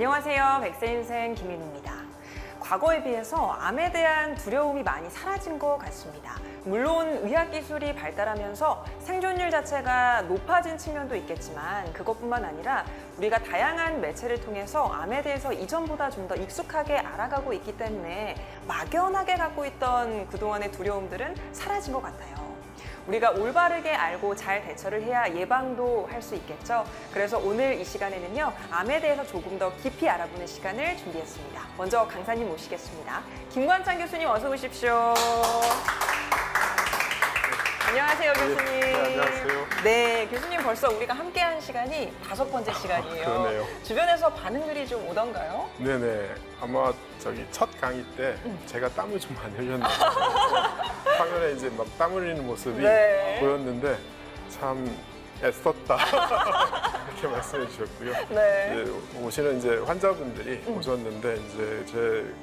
안녕하세요. 백세인생 김인우입니다. 과거에 비해서 암에 대한 두려움이 많이 사라진 것 같습니다. 물론 의학기술이 발달하면서 생존율 자체가 높아진 측면도 있겠지만 그것뿐만 아니라 우리가 다양한 매체를 통해서 암에 대해서 이전보다 좀 더 익숙하게 알아가고 있기 때문에 막연하게 갖고 있던 그동안의 두려움들은 사라진 것 같아요. 우리가 올바르게 알고 잘 대처를 해야 예방도 할 수 있겠죠. 그래서 오늘 이 시간에는요, 암에 대해서 조금 더 깊이 알아보는 시간을 준비했습니다. 먼저 강사님 모시겠습니다. 김관찬 교수님 어서 오십시오. 안녕하세요, 교수님. 네, 안녕하세요. 네, 교수님 벌써 우리가 함께한 시간이 5번째 시간이에요. 그러네요. 주변에서 반응들이 좀 오던가요? 네네. 아마 첫 강의 때 제가 땀을 좀 많이 흘렸는데 화면에 이제 막 땀 흘리는 모습이 네. 보였는데 참 애썼다 이렇게 말씀해 주셨고요. 네. 이제 오시는 이제 환자분들이 오셨는데 이제 제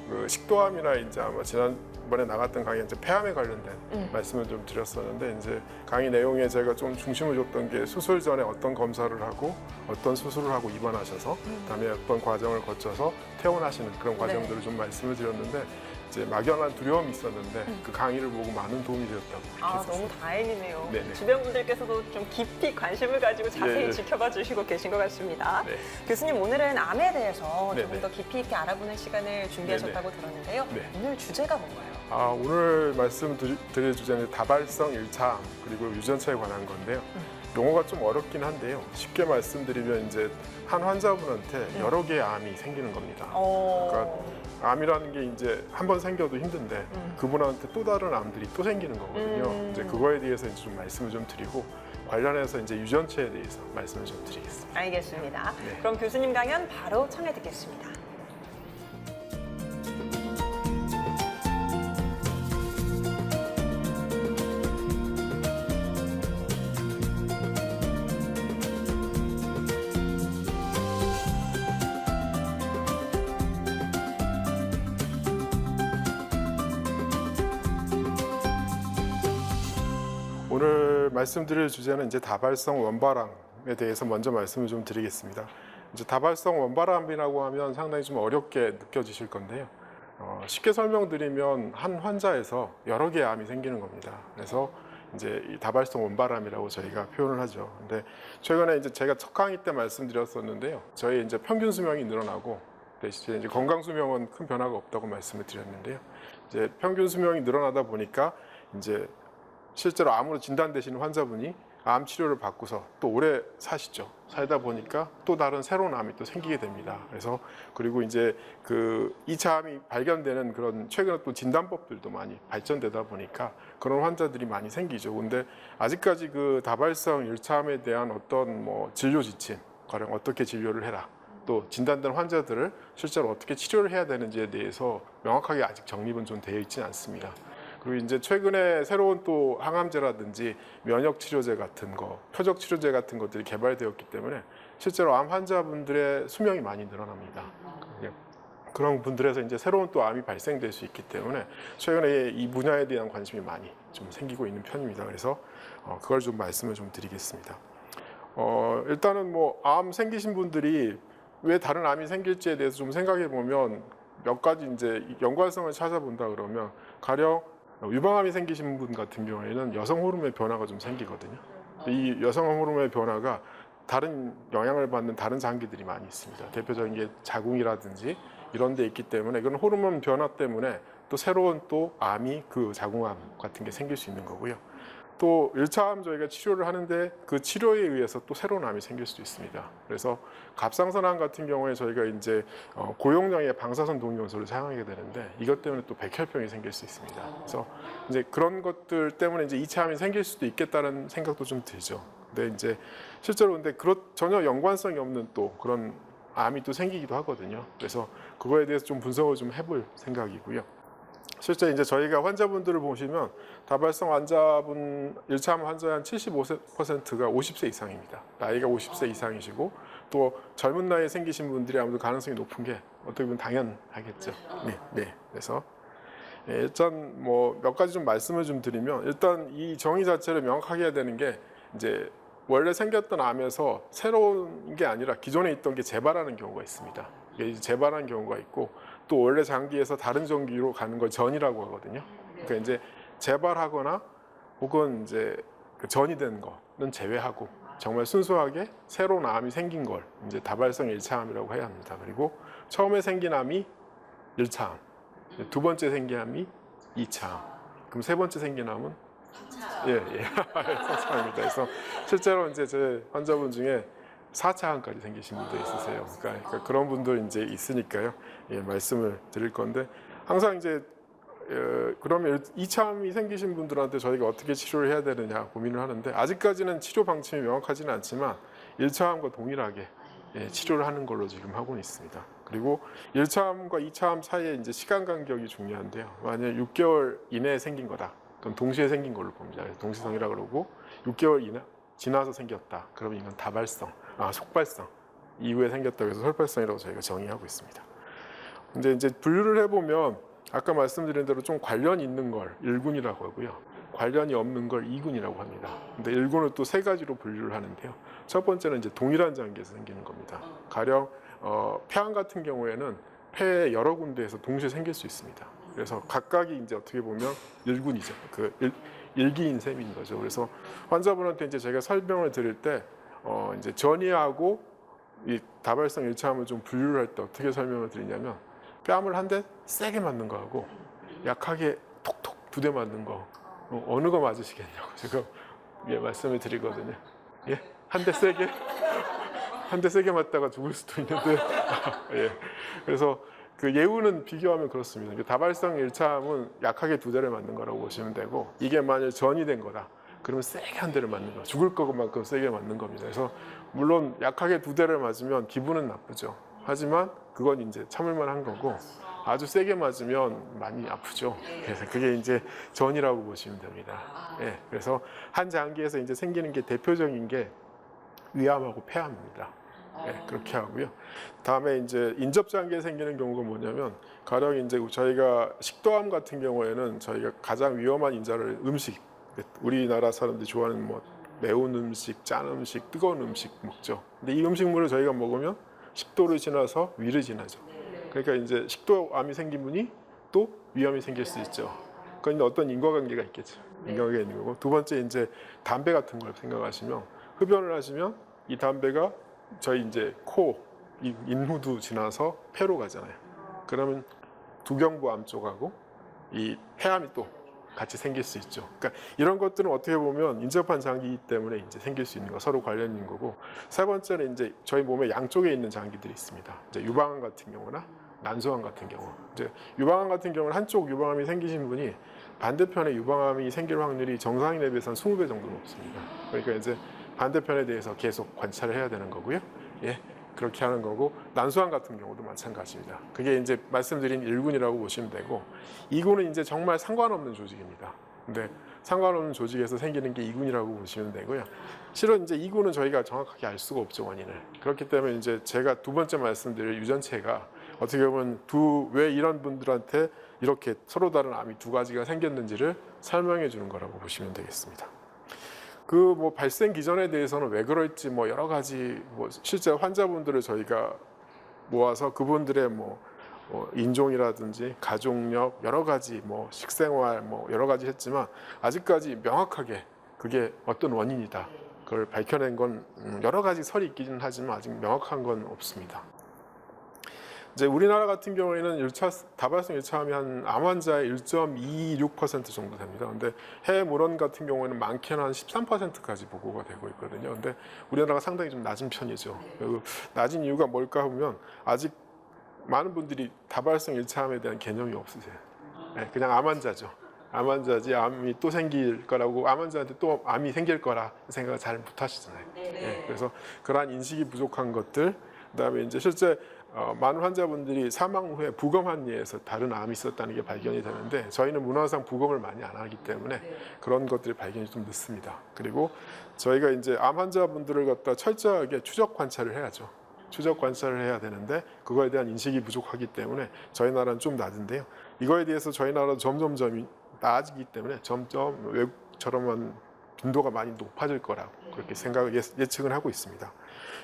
그 식도암이나 이제 아마 지난번에 나갔던 강의 이제 폐암에 관련된 말씀을 좀 드렸었는데 이제 강의 내용에 제가 좀 중심을 줬던 게 수술 전에 어떤 검사를 하고 어떤 수술을 하고 입원하셔서 그다음에 어떤 과정을 거쳐서 퇴원하시는 그런 과정들을 좀 말씀을 드렸는데 이제 막연한 두려움이 있었는데 그 강의를 보고 많은 도움이 되었다고 아, 했었어요. 너무 다행이네요. 네네. 주변 분들께서도 좀 깊이 관심을 가지고 자세히 예. 지켜봐 주시고 계신 것 같습니다. 네. 교수님, 오늘은 암에 대해서 네네. 조금 더 깊이 있게 알아보는 시간을 준비하셨다고 들었는데요. 네. 오늘 주제가 뭔가요? 오늘 말씀드릴 주제는 다발성 1차암 그리고 유전체에 관한 건데요. 용어가 좀 어렵긴 한데요. 쉽게 말씀드리면 이제 한 환자분한테 여러 개의 암이 생기는 겁니다. 그러니까 암이라는 게 이제 한 번 생겨도 힘든데 그분한테 또 다른 암들이 또 생기는 거거든요. 이제 그거에 대해서 이제 좀 말씀을 좀 드리고 관련해서 이제 유전체에 대해서 말씀을 좀 드리겠습니다. 알겠습니다. 네. 그럼 교수님 강연 바로 청해 듣겠습니다. 오늘 말씀드릴 주제는 이제 다발성 원발암에 대해서 먼저 말씀을 좀 드리겠습니다. 이제 다발성 원발암이라고 하면 상당히 좀 어렵게 느껴지실 건데요. 쉽게 설명드리면 한 환자에서 여러 개의 암이 생기는 겁니다. 그래서 이제 이 다발성 원발암이라고 저희가 표현을 하죠. 근데 최근에 이제 제가 첫 강의 때 말씀드렸었는데요. 저희 이제 평균 수명이 늘어나고 대신에 이제 건강 수명은 큰 변화가 없다고 말씀을 드렸는데요. 이제 평균 수명이 늘어나다 보니까 이제 실제로 암으로 진단되시는 환자분이 암 치료를 받고서 또 오래 사시죠. 살다 보니까 또 다른 새로운 암이 또 생기게 됩니다. 그래서 그리고 이제 그 2차 암이 발견되는 그런 최근에 또 진단법들도 많이 발전되다 보니까 그런 환자들이 많이 생기죠. 근데 아직까지 그 다발성 1차 암에 대한 어떤 뭐 진료 지침, 가령 어떻게 진료를 해라. 또 진단된 환자들을 실제로 어떻게 치료를 해야 되는지에 대해서 명확하게 아직 정립은 좀 되어 있지는 않습니다. 그리고 이제 최근에 새로운 또 항암제라든지 면역 치료제 같은 거, 표적 치료제 같은 것들이 개발되었기 때문에 실제로 암 환자분들의 수명이 많이 늘어납니다. 그런 분들에서 이제 새로운 또 암이 발생될 수 있기 때문에 최근에 이 분야에 대한 관심이 많이 좀 생기고 있는 편입니다. 그래서 그걸 좀 말씀을 좀 드리겠습니다. 일단은 뭐 암 생기신 분들이 왜 다른 암이 생길지에 대해서 좀 생각해 보면 몇 가지 이제 연관성을 찾아본다 그러면 가령 유방암이 생기신 분 같은 경우에는 여성 호르몬의 변화가 좀 생기거든요. 이 여성 호르몬의 변화가 다른 영향을 받는 다른 장기들이 많이 있습니다. 대표적인 게 자궁이라든지 이런 데 있기 때문에 그런 호르몬 변화 때문에 또 새로운 또 암이 그 자궁암 같은 게 생길 수 있는 거고요. 또 1차 암 저희가 치료를 하는데 그 치료에 의해서 또 새로운 암이 생길 수도 있습니다. 그래서 갑상선암 같은 경우에 저희가 이제 고용량의 방사선 동위원소를 사용하게 되는데 이것 때문에 또 백혈병이 생길 수 있습니다. 그래서 이제 그런 것들 때문에 이제 2차 암이 생길 수도 있겠다는 생각도 좀 들죠. 근데 이제 실제로 근데 전혀 연관성이 없는 또 그런 암이 또 생기기도 하거든요. 그래서 그거에 대해서 좀 분석을 좀 해볼 생각이고요. 실제 이제 저희가 환자분들을 보시면 다발성 환자분 1차 암 환자의 한 75%가 50세 이상입니다. 나이가 50세 이상이시고 또 젊은 나이에 생기신 분들이 아무래도 가능성이 높은 게 어떻게 보면 당연하겠죠. 네. 그래서 일단 뭐 몇 가지 좀 말씀을 좀 드리면 일단 이 정의 자체를 명확하게 해야 되는 게 이제 원래 생겼던 암에서 새로운 게 아니라 기존에 있던 게 재발하는 경우가 있습니다. 이게 이제 재발한 경우가 있고 또 원래 장기에서 다른 장기로 가는 걸 전이라고 하거든요. 그러니까 이제 재발하거나 혹은 이제 그 전이 된 거는 제외하고 정말 순수하게 새로운 암이 생긴 걸 이제 다발성 1차암이라고 해야 합니다. 그리고 처음에 생긴 암이 1차암, 두 번째 생긴 암이 2차암, 그럼 세 번째 생긴 암은 4차암입니다. 그래서 실제로 이제 제 환자분 중에 4차암까지 생기신 분도 있으세요. 그러니까 그런 분들 이제 있으니까요. 말씀을 드릴 건데 항상 이제 그러면 2차암이 생기신 분들한테 저희가 어떻게 치료를 해야 되느냐 고민을 하는데 아직까지는 치료 방침이 명확하지는 않지만 1차암과 동일하게 치료를 하는 걸로 지금 하고 있습니다. 그리고 1차암과 2차암 사이에 이제 시간 간격이 중요한데요. 만약 6개월 이내에 생긴 거다. 그럼 동시에 생긴 걸로 봅니다. 그래서 동시성이라 그러고 6개월 이내 지나서 생겼다. 그러면 이건 다발성, 속발성 이후에 생겼다고 해서 설발성이라고 저희가 정의하고 있습니다. 근데 이제 분류를 해보면 아까 말씀드린 대로 좀 관련이 있는 걸 1군이라고 하고요. 관련이 없는 걸 2군이라고 합니다. 근데 1군을 또 세 가지로 분류를 하는데요. 첫 번째는 이제 동일한 장기에서 생기는 겁니다. 가령 폐암 같은 경우에는 폐의 여러 군데에서 동시에 생길 수 있습니다. 그래서 각각이 이제 어떻게 보면 1군이죠. 그 일기인 셈인 거죠. 그래서 환자분한테 이제 제가 설명을 드릴 때 이제 전이하고 이 다발성 1차암을 좀 분류를 할 때 어떻게 설명을 드리냐면 뺨을 한 대 세게 맞는 거하고 약하게 톡톡 2대 맞는 거 어느 거 맞으시겠냐고 제가 말씀을 드리거든요. 한 대 세게 맞다가 죽을 수도 있는데 그래서 그 예후는 비교하면 그렇습니다. 다발성 1차암은 약하게 2대를 맞는 거라고 보시면 되고 이게 만약 전이 된 거다. 그러면 세게 한 대를 맞는 거야. 죽을 것만큼 세게 맞는 겁니다. 그래서 물론 약하게 2대를 맞으면 기분은 나쁘죠. 하지만 그건 이제 참을만 한 거고 아주 세게 맞으면 많이 아프죠. 그래서 그게 이제 전이라고 보시면 됩니다. 그래서 한 장기에서 이제 생기는 게 대표적인 게 위암하고 폐암입니다. 그렇게 하고요. 다음에 이제 인접장기에 생기는 경우가 뭐냐면 가령 이제 저희가 식도암 같은 경우에는 저희가 가장 위험한 인자를 음식, 우리나라 사람들이 좋아하는 뭐 매운 음식, 짠 음식, 뜨거운 음식 먹죠. 근데 이 음식물을 저희가 먹으면 식도를 지나서 위를 지나죠. 그러니까 이제 식도암이 생긴 분이 또 위암이 생길 수 있죠. 그건 어떤 인과관계가 있겠죠. 인과관계가 있는 거고. 두 번째 이제 담배 같은 걸 생각하시면 흡연을 하시면 이 담배가 저희 이제 코, 인후도 지나서 폐로 가잖아요. 그러면 두경부암 쪽하고 이 폐암이 또 같이 생길 수 있죠. 그러니까 이런 것들은 어떻게 보면 인접한 장기이기 때문에 이제 생길 수 있는 거 서로 관련 있는 거고 세 번째는 이제 저희 몸의 양쪽에 있는 장기들이 있습니다. 이제 유방암 같은 경우나 난소암 같은 경우 이제 유방암 같은 경우는 한쪽 유방암이 생기신 분이 반대편에 유방암이 생길 확률이 정상인에 비해서 한 20배 정도 높습니다. 그러니까 이제 반대편에 대해서 계속 관찰을 해야 되는 거고요. 그렇게 하는 거고 난소암 같은 경우도 마찬가지입니다. 그게 이제 말씀드린 1군이라고 보시면 되고 2군은 이제 정말 상관없는 조직입니다. 근데 상관없는 조직에서 생기는 게 2군이라고 보시면 되고요. 실은 이제 2군은 저희가 정확하게 알 수가 없죠, 원인을. 그렇기 때문에 이제 제가 두 번째 말씀드릴 유전체가 어떻게 보면 왜 이런 분들한테 이렇게 서로 다른 암이 두 가지가 생겼는지를 설명해 주는 거라고 보시면 되겠습니다. 그 뭐 발생 기전에 대해서는 왜 그럴지 뭐 여러 가지 뭐 실제 환자분들을 저희가 모아서 그분들의 뭐 인종이라든지 가족력 여러 가지 뭐 식생활 뭐 여러 가지 했지만 아직까지 명확하게 그게 어떤 원인이다 그걸 밝혀낸 건 여러 가지 설이 있기는 하지만 아직 명확한 건 없습니다. 이제 우리나라 같은 경우에는 다발성 1차암이 한 암 환자의 1.26% 정도 됩니다. 근데 해외 물원 같은 경우에는 많게는 한 13%까지 보고가 되고 있거든요. 근데 우리나라가 상당히 좀 낮은 편이죠. 낮은 이유가 뭘까 하면 아직 많은 분들이 다발성 1차암에 대한 개념이 없으세요. 그냥 암 환자죠. 암 환자지 암이 또 생길 거라고 암 환자한테 또 암이 생길 거라 생각을 잘 못 하시잖아요. 그래서 그러한 인식이 부족한 것들 그다음에 이제 실제 많은 환자분들이 사망 후에 부검한 예에서 다른 암이 있었다는 게 발견이 되는데 저희는 문화상 부검을 많이 안 하기 때문에 그런 것들이 발견이 좀 늦습니다. 그리고 저희가 이제 암 환자분들을 갖다 철저하게 추적 관찰을 해야죠. 추적 관찰을 해야 되는데 그거에 대한 인식이 부족하기 때문에 저희 나라는 좀 낮은데요. 이거에 대해서 저희 나라도 점점 나아지기 때문에 점점 외국처럼한 빈도가 많이 높아질 거라고 그렇게 예측을 하고 있습니다.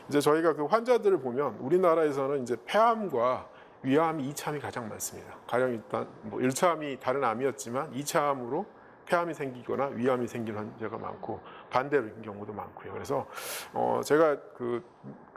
이제 저희가 그 환자들을 보면 우리나라에서는 이제 폐암과 위암이 2차암이 가장 많습니다. 가령 일단 뭐 1차암이 다른 암이었지만 2차암으로 폐암이 생기거나 위암이 생기는 환자가 많고 반대인 경우도 많고요. 그래서 제가 그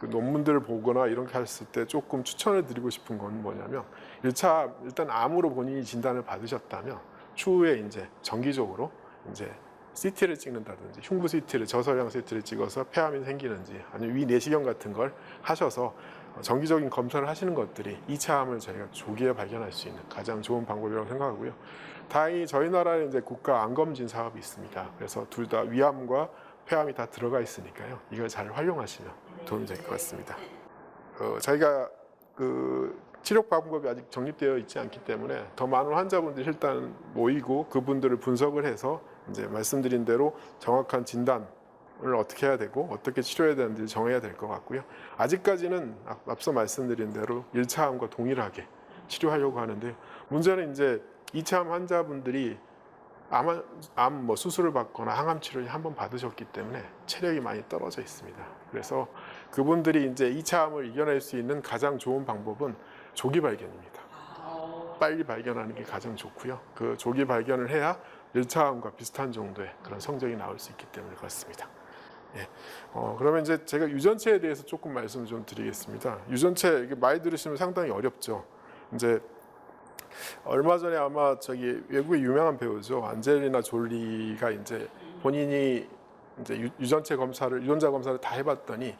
논문들을 보거나 이런 게 했을 때 조금 추천을 드리고 싶은 건 뭐냐면 1차 일단 암으로 본인이 진단을 받으셨다면 추후에 이제 정기적으로 이제 CT를 찍는다든지 흉부 CT를 저서양 CT를 찍어서 폐암이 생기는지 아니면 위 내시경 같은 걸 하셔서 정기적인 검사를 하시는 것들이 2차 암을 저희가 조기에 발견할 수 있는 가장 좋은 방법이라고 생각하고요. 다행히 저희 나라에 이제 국가 암검진 사업이 있습니다. 그래서 둘 다 위암과 폐암이 다 들어가 있으니까요. 이걸 잘 활용하시면 도움이 될 것 같습니다. 저희가 그 치료 방법이 아직 정립되어 있지 않기 때문에 더 많은 환자분들이 일단 모이고 그분들을 분석을 해서 이제 말씀드린 대로 정확한 진단을 어떻게 해야 되고 어떻게 치료해야 되는지 정해야 될 것 같고요. 아직까지는 앞서 말씀드린 대로 1차 암과 동일하게 치료하려고 하는데요. 문제는 이제 2차 암 환자분들이 암 뭐 수술을 받거나 항암 치료를 한번 받으셨기 때문에 체력이 많이 떨어져 있습니다. 그래서 그분들이 이제 2차 암을 이겨낼 수 있는 가장 좋은 방법은 조기 발견입니다. 빨리 발견하는 게 가장 좋고요. 그 조기 발견을 해야 1차 암과 비슷한 정도의 그런 성적이 나올 수 있기 때문에 그렇습니다. 예. 그러면 이제 제가 유전체에 대해서 조금 말씀을 좀 드리겠습니다. 유전체 이게 많이 들으시면 상당히 어렵죠. 이제 얼마 전에 아마 저기 외국의 유명한 배우죠. 안젤리나 졸리가 이제 본인이 이제 유전체 검사를 유전자 검사를 다 해봤더니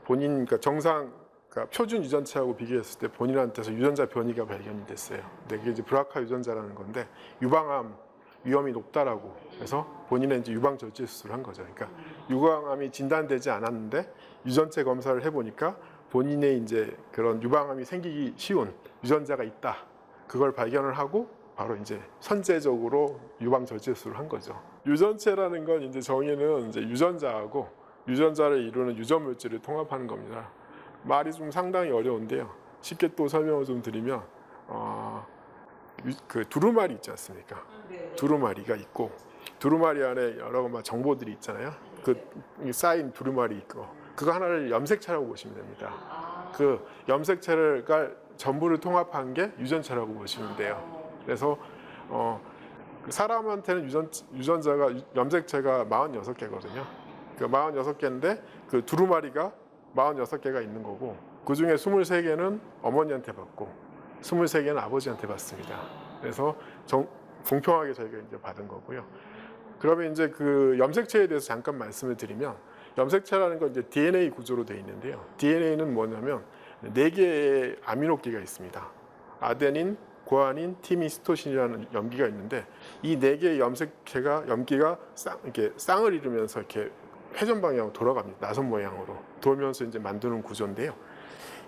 본인 그러니까 정상 그러니까 표준 유전체하고 비교했을 때 본인한테서 유전자 변이가 발견이 됐어요. 근데 그게 이제 브라카 유전자라는 건데 유방암 위험이 높다라고 해서 본인은 이제 유방 절제 수술을 한 거죠. 그러니까 유방암이 진단되지 않았는데 유전체 검사를 해보니까 본인의 이제 그런 유방암이 생기기 쉬운 유전자가 있다. 그걸 발견을 하고 바로 이제 선제적으로 유방 절제 수술을 한 거죠. 유전체라는 건 이제 정의는 이제 유전자하고 유전자를 이루는 유전 물질을 통합하는 겁니다. 말이 좀 상당히 어려운데요. 쉽게 또 설명을 좀 드리면 그 두루마리 있지 않습니까? 두루마리가 있고 두루마리 안에 여러 정보들이 있잖아요. 그 쌓인 두루마리 있고 그거 하나를 염색체라고 보시면 됩니다. 그 염색체가 전부를 통합한 게 유전체라고 보시면 돼요. 그래서 사람한테는 유전자가 염색체가 46개거든요. 그 46개인데 그 두루마리가 46개가 있는 거고 그 중에 23개는 어머니한테 받고 23개는 아버지한테 받습니다. 그래서 공평하게 저희가 이제 받은 거고요. 그러면 이제 그 염색체에 대해서 잠깐 말씀을 드리면 염색체라는 건 이제 DNA 구조로 되어 있는데요. DNA는 뭐냐면 4개의 아미노기가 있습니다. 아데닌, 구아닌, 티미스토신이라는 염기가 있는데 이 4개의 염기가 이렇게 쌍을 이루면서 이렇게 회전 방향으로 돌아갑니다. 나선 모양으로 돌면서 이제 만드는 구조인데요.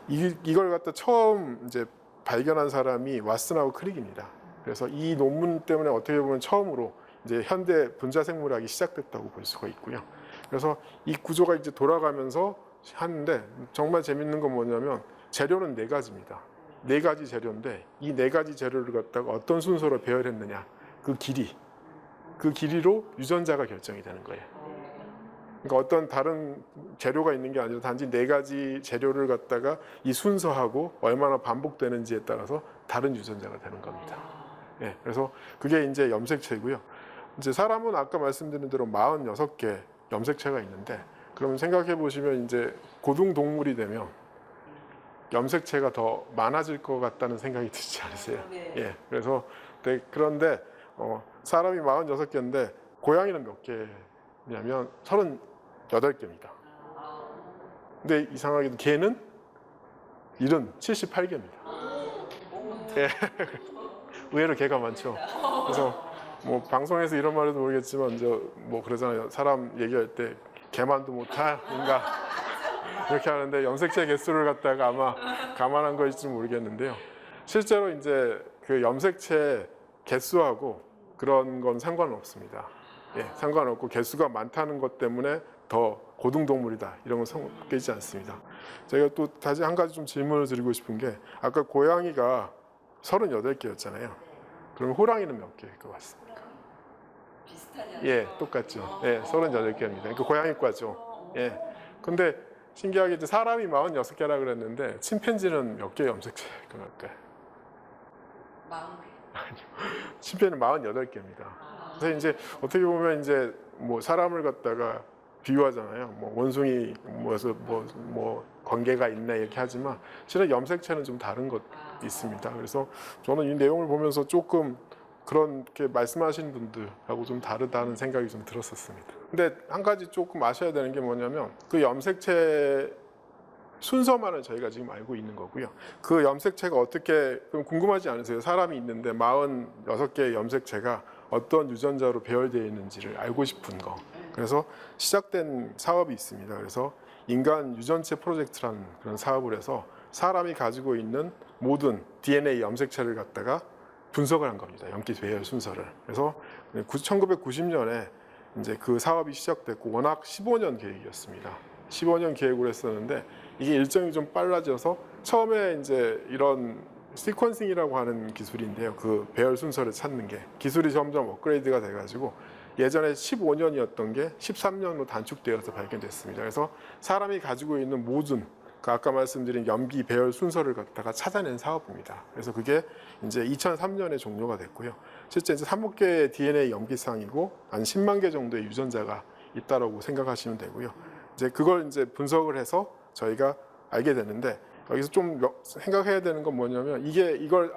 이걸 갖다 처음 이제 발견한 사람이 왓슨하고 크릭입니다. 그래서 이 논문 때문에 어떻게 보면 처음으로 이제 현대 분자생물학이 시작됐다고 볼 수가 있고요. 그래서 이 구조가 이제 돌아가면서 하는데 정말 재밌는 건 뭐냐면 재료는 4가지입니다. 4가지 재료인데 이 4가지 재료를 갖다가 어떤 순서로 배열했느냐 그 길이로 유전자가 결정이 되는 거예요. 그러니까 어떤 다른 재료가 있는 게 아니라 단지 4가지 재료를 갖다가 이 순서하고 얼마나 반복되는지에 따라서 다른 유전자가 되는 겁니다. 예, 그래서 그게 이제 염색체고요. 이제 사람은 아까 말씀드린 대로 46개 염색체가 있는데 그러면 생각해 보시면 이제 고등 동물이 되면 염색체가 더 많아질 것 같다는 생각이 드시지 않으세요? 예, 그래서 그런데 사람이 46개인데 고양이는 몇 개냐면 38개입니다. 근데 이상하게도 개는 78개입니다. 예. 의외로 개가 많죠. 그래서 뭐 방송에서 이런 말해도 모르겠지만 뭐 그러잖아요. 사람 얘기할 때 개만도 못하는가 이렇게 하는데 염색체 개수를 갖다가 아마 감안한 것일지 모르겠는데요. 실제로 이제 그 염색체 개수하고 그런 건 상관은 없습니다. 예, 상관없고 개수가 많다는 것 때문에 더 고등동물이다 이런 건 성격이지 않습니다. 제가 또 다시 한 가지 좀 질문을 드리고 싶은 게 아까 고양이가 38개였잖아요. 그럼 호랑이는 몇 개일 것 같습니까? 비슷하냐? 예, 똑같죠. 예, 38개입니다. 그러니까 고양이과죠. 예. 근데 신기하게 이제 사람이 46개라 그랬는데 침팬지는 몇 개의 염색체가 나올까요? 40개. 침팬지는 48개입니다. 그래서 이제 어떻게 보면 이제 뭐 사람을 갖다가 비유하잖아요. 뭐 원숭이 뭐 관계가 있네 이렇게 하지만 실은 염색체는 좀 다른 것 있습니다. 그래서 저는 이 내용을 보면서 조금 그렇게 말씀하시는 분들하고 좀 다르다는 생각이 좀 들었었습니다. 근데 한 가지 조금 아셔야 되는 게 뭐냐면 그 염색체 순서만을 저희가 지금 알고 있는 거고요. 그 염색체가 어떻게 그럼 궁금하지 않으세요? 사람이 있는데 46개의 염색체가 어떤 유전자로 배열되어 있는지를 알고 싶은 거. 그래서 시작된 사업이 있습니다. 그래서 인간 유전체 프로젝트라는 그런 사업을 해서 사람이 가지고 있는 모든 DNA 염색체를 갖다가 분석을 한 겁니다. 염기 배열 순서를. 그래서 1990년에 이제 그 사업이 시작됐고 워낙 15년 계획이었습니다. 15년 계획으로 했었는데 이게 일정이 좀 빨라져서 처음에 이제 이런 시퀀싱이라고 하는 기술인데요. 그 배열 순서를 찾는 게 기술이 점점 업그레이드가 돼가지고 예전에 15년이었던 게 13년으로 단축되어서 발견됐습니다. 그래서 사람이 가지고 있는 모든 그 아까 말씀드린 염기 배열 순서를 갖다가 찾아낸 사업입니다. 그래서 그게 이제 2003년에 종료가 됐고요. 실제 이제 3억 개의 DNA 염기쌍이고 한 10만 개 정도의 유전자가 있다라고 생각하시면 되고요. 이제 그걸 이제 분석을 해서 저희가 알게 되는데 여기서 좀 생각해야 되는 건 뭐냐면 이걸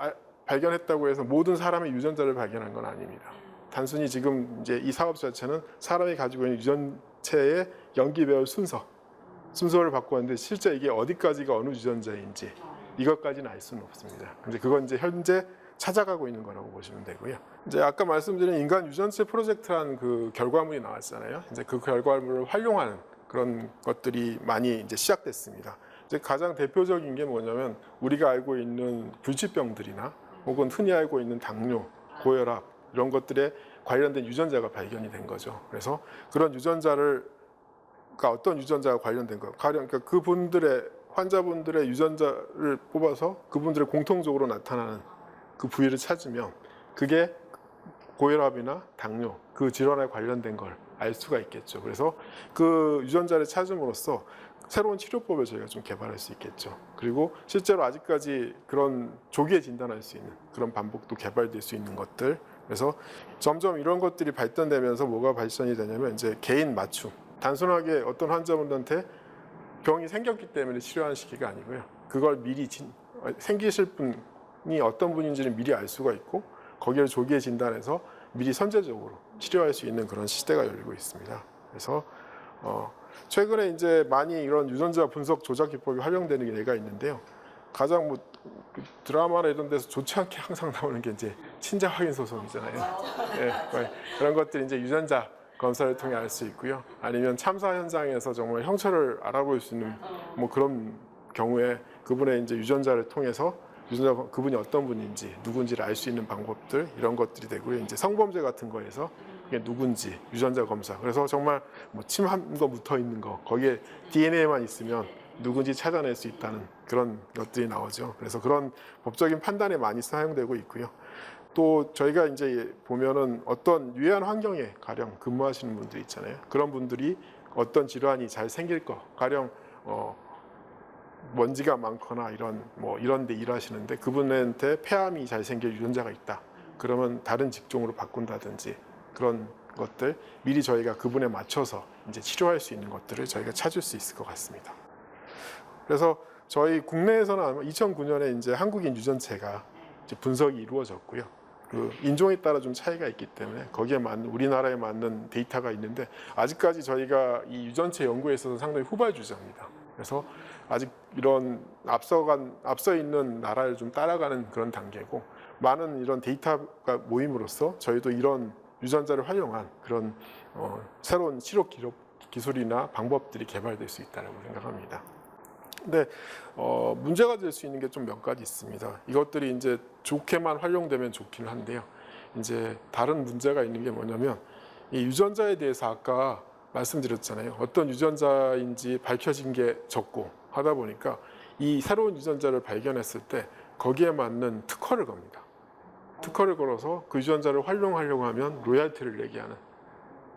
발견했다고 해서 모든 사람의 유전자를 발견한 건 아닙니다. 단순히 지금 이제 이 사업 자체는 사람이 가지고 있는 유전체의 염기 배열 순서를 바꾸었는데 실제 이게 어디까지가 어느 유전자인지 이것까지는 알 수는 없습니다. 근데 그건 이제 현재 찾아가고 있는 거라고 보시면 되고요. 이제 아까 말씀드린 인간 유전체 프로젝트라는 그 결과물이 나왔잖아요. 이제 그 결과물을 활용하는 그런 것들이 많이 이제 시작됐습니다. 이제 가장 대표적인 게 뭐냐면 우리가 알고 있는 불치병들이나 혹은 흔히 알고 있는 당뇨, 고혈압 이런 것들에 관련된 유전자가 발견이 된 거죠. 그래서 그런 유전자를 어떤 유전자가 관련된 거, 그러니까 그분들의 환자분들의 유전자를 뽑아서 그분들의 공통적으로 나타나는 그 부위를 찾으면 그게 고혈압이나 당뇨 그 질환에 관련된 걸 알 수가 있겠죠. 그래서 그 유전자를 찾음으로써 새로운 치료법을 저희가 좀 개발할 수 있겠죠. 그리고 실제로 아직까지 그런 조기에 진단할 수 있는 그런 방법도 개발될 수 있는 것들. 그래서 점점 이런 것들이 발전되면서 뭐가 발전이 되냐면 이제 개인 맞춤. 단순하게 어떤 환자분들한테 병이 생겼기 때문에 치료하는 시기가 아니고요. 그걸 미리 생기실 분이 어떤 분인지를 미리 알 수가 있고 거기를 조기에 진단해서 미리 선제적으로 치료할 수 있는 그런 시대가 열리고 있습니다. 그래서 최근에 이제 많이 이런 유전자 분석 조작 기법이 활용되는 예가 있는데요. 가장 뭐 드라마나 이런 데서 좋지 않게 항상 나오는 게 이제 친자 확인 소송이잖아요. 네, 그런 것들이 이제 유전자 검사를 통해 알 수 있고요. 아니면 참사 현장에서 정말 형체를 알아볼 수 있는 뭐 그런 경우에 그분의 이제 유전자를 통해서 그분이 어떤 분인지 누군지를 알 수 있는 방법들 이런 것들이 되고요. 이제 성범죄 같은 거에서 그게 누군지 유전자 검사. 그래서 정말 뭐 침 한 거 묻어 있는 거 거기에 DNA만 있으면 누군지 찾아낼 수 있다는 그런 것들이 나오죠. 그래서 그런 법적인 판단에 많이 사용되고 있고요. 또 저희가 이제 보면은 어떤 유해한 환경에 가령 근무하시는 분들 있잖아요. 그런 분들이 어떤 질환이 잘 생길 거, 가령 먼지가 많거나 이런 데 일하시는데 그분한테 폐암이 잘 생길 유전자가 있다. 그러면 다른 직종으로 바꾼다든지 그런 것들 미리 저희가 그분에 맞춰서 이제 치료할 수 있는 것들을 저희가 찾을 수 있을 것 같습니다. 그래서 저희 국내에서는 아마 2009년에 이제 한국인 유전체가 이제 분석이 이루어졌고요. 그 인종에 따라 좀 차이가 있기 때문에 거기에 맞는 우리나라에 맞는 데이터가 있는데 아직까지 저희가 이 유전체 연구에 있어서 상당히 후발주자입니다. 그래서 아직 이런 앞서 있는 나라를 좀 따라가는 그런 단계고 많은 이런 데이터가 모임으로써 저희도 이런 유전자를 활용한 그런 새로운 치료 기술이나 방법들이 개발될 수 있다고 생각합니다. 근데 문제가 될 수 있는 게 좀 몇 가지 있습니다. 이것들이 이제 좋게만 활용되면 좋긴 한데요. 이제 다른 문제가 있는 게 뭐냐면 이 유전자에 대해서 아까 말씀드렸잖아요. 어떤 유전자인지 밝혀진 게 적고 하다 보니까 이 새로운 유전자를 발견했을 때 거기에 맞는 특허를 겁니다. 특허를 걸어서 그 유전자를 활용하려고 하면 로열티를 내게 하는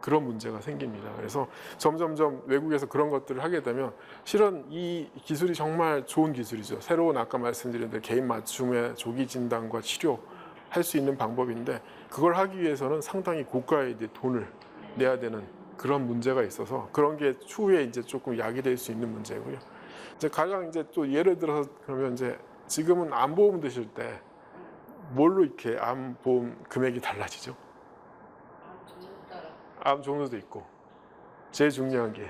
그런 문제가 생깁니다. 그래서 점점점 외국에서 그런 것들을 하게 되면 실은 이 기술이 정말 좋은 기술이죠. 새로운 아까 말씀드린 대로 개인 맞춤의 조기 진단과 치료 할 수 있는 방법인데 그걸 하기 위해서는 상당히 고가의 이제 돈을 내야 되는 그런 문제가 있어서 그런 게 추후에 이제 조금 야기될 수 있는 문제고요. 이제 가장 이제 또 예를 들어서 그러면 이제 지금은 암보험 드실 때 뭘로 이렇게 암보험 금액이 달라지죠? 암 종류도 있고 제일 중요한 게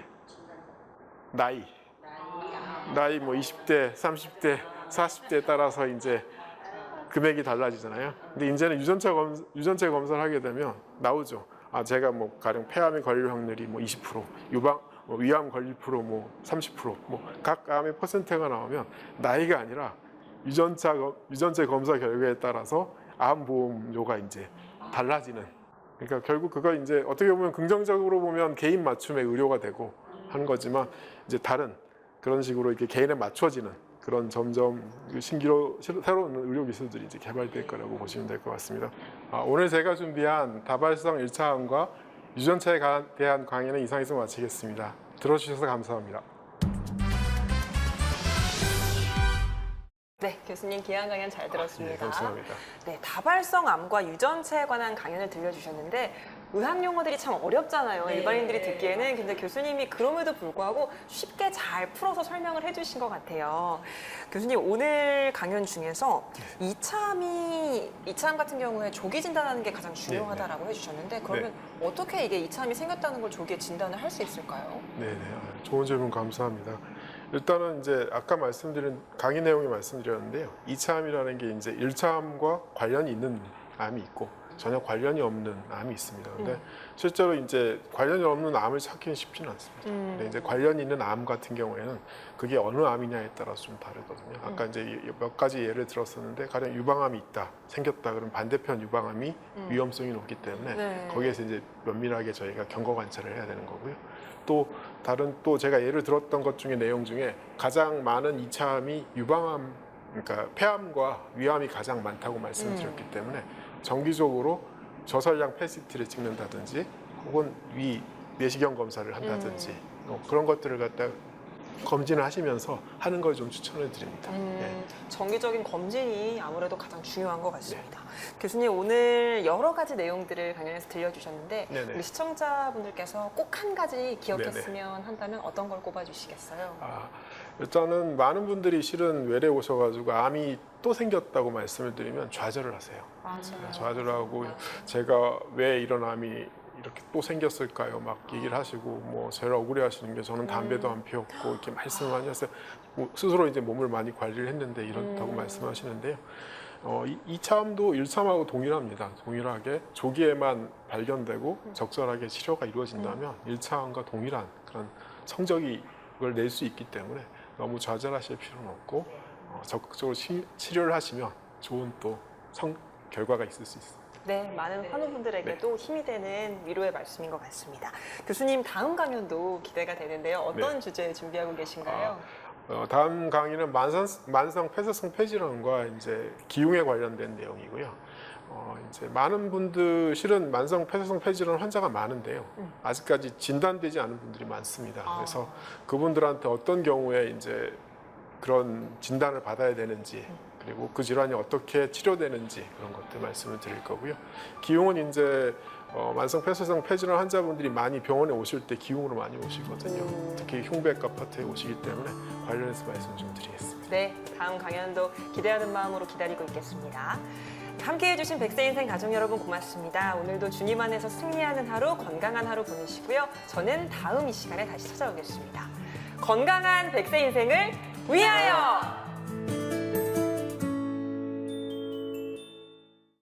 나이 뭐 20대, 30대, 40대에 따라서 이제 금액이 달라지잖아요. 근데 이제는 유전체 검사를 하게 되면 나오죠. 아 제가 뭐 가령 폐암에 걸릴 확률이 뭐 20%, 위암 걸릴 프로 뭐 30%, 뭐 각 암의 퍼센트가 나오면 나이가 아니라 유전체 검사 결과에 따라서 암 보험료가 이제 달라지는. 그러니까 결국 그거 이제 어떻게 보면 긍정적으로 보면 개인 맞춤의 의료가 되고 하는 거지만 이제 다른 그런 식으로 이렇게 개인에 맞춰지는 그런 점점 새로운 의료 기술들이 이제 개발될 거라고 보시면 될 것 같습니다. 오늘 제가 준비한 다발성 1차암과 유전체에 대한 강의는 이상에서 마치겠습니다. 들어주셔서 감사합니다. 네, 교수님 귀한 강연 잘 들었습니다. 네, 감사합니다. 네, 다발성 암과 유전체에 관한 강연을 들려주셨는데 의학 용어들이 참 어렵잖아요. 네. 일반인들이 듣기에는. 근데 교수님이 그럼에도 불구하고 쉽게 잘 풀어서 설명을 해주신 것 같아요. 교수님 오늘 강연 중에서 이차암 같은 경우에 조기 진단하는 게 가장 중요하다라고 해주셨는데 그러면 어떻게 이게 이차암이 생겼다는 걸 조기에 진단을 할 수 있을까요? 네, 좋은 질문 감사합니다. 일단은 이제 아까 말씀드린 강의 내용에 말씀드렸는데요. 2차암이라는 게 이제 1차암과 관련이 있는 암이 있고 전혀 관련이 없는 암이 있습니다. 근데 실제로 이제 관련이 없는 암을 찾기는 쉽지는 않습니다. 근데 이제 관련이 있는 암 같은 경우에는 그게 어느 암이냐에 따라서 좀 다르거든요. 아까 이제 몇 가지 예를 들었었는데 가령 유방암이 생겼다 그러면 반대편 유방암이 위험성이 높기 때문에 거기에서 이제 면밀하게 저희가 경과 관찰을 해야 되는 거고요. 또 다른 제가 예를 들었던 것 중에 내용 중에 가장 많은 2차암이 유방암, 그러니까 폐암과 위암이 가장 많다고 말씀드렸기 때문에 정기적으로 저설량 PET-CT를 찍는다든지 혹은 위 내시경 검사를 한다든지 그런 것들을 갖다 검진을 하시면서 하는 걸 좀 추천을 드립니다. 정기적인 검진이 아무래도 가장 중요한 것 같습니다. 교수님 오늘 여러 가지 내용들을 강연에서 들려주셨는데 네네. 우리 시청자분들께서 꼭 한 가지 기억했으면 한다면 어떤 걸 꼽아주시겠어요? 일단은 많은 분들이 실은 외래 오셔가지고 암이 또 생겼다고 말씀을 드리면 좌절을 하세요. 맞아요. 좌절을 하고 제가 왜 이런 암이 이렇게 또 생겼을까요? 막 얘기를 하시고 뭐 제일 억울해 하시는 게 저는 담배도 안 피웠고 이렇게 말씀을 많이 하세요. 뭐 스스로 이제 몸을 많이 관리를 했는데 이렇다고 말씀하시는데요. 2차암도 1차암하고 동일합니다. 동일하게 조기에만 발견되고 적절하게 치료가 이루어진다면 1차암과 동일한 그런 성적을 낼 수 있기 때문에 너무 좌절하실 필요는 없고 적극적으로 치료를 하시면 좋은 또 결과가 있을 수 있습니다. 네, 많은 환우분들에게도 힘이 되는 위로의 말씀인 것 같습니다. 교수님 다음 강연도 기대가 되는데요. 어떤 주제 준비하고 계신가요? 다음 강의는 만성 폐쇄성 폐질환과 이제 기흉에 관련된 내용이고요. 이제 많은 분들 실은 만성 폐쇄성 폐질환 환자가 많은데요. 아직까지 진단되지 않은 분들이 많습니다. 그래서 그분들한테 어떤 경우에 이제 그런 진단을 받아야 되는지 그리고 그 질환이 어떻게 치료되는지 그런 것들 말씀을 드릴 거고요. 기흉은 이제 만성 폐쇄성 폐질환 환자분들이 많이 병원에 오실 때 기흉으로 많이 오시거든요. 특히 흉배과 파트에 오시기 때문에 관련해서 말씀 좀 드리겠습니다. 네, 다음 강연도 기대하는 마음으로 기다리고 있겠습니다. 함께해 주신 백세 인생 가족 여러분 고맙습니다. 오늘도 주님 안에서 승리하는 하루, 건강한 하루 보내시고요. 저는 다음 이 시간에 다시 찾아오겠습니다. 건강한 백세 인생을 위하여!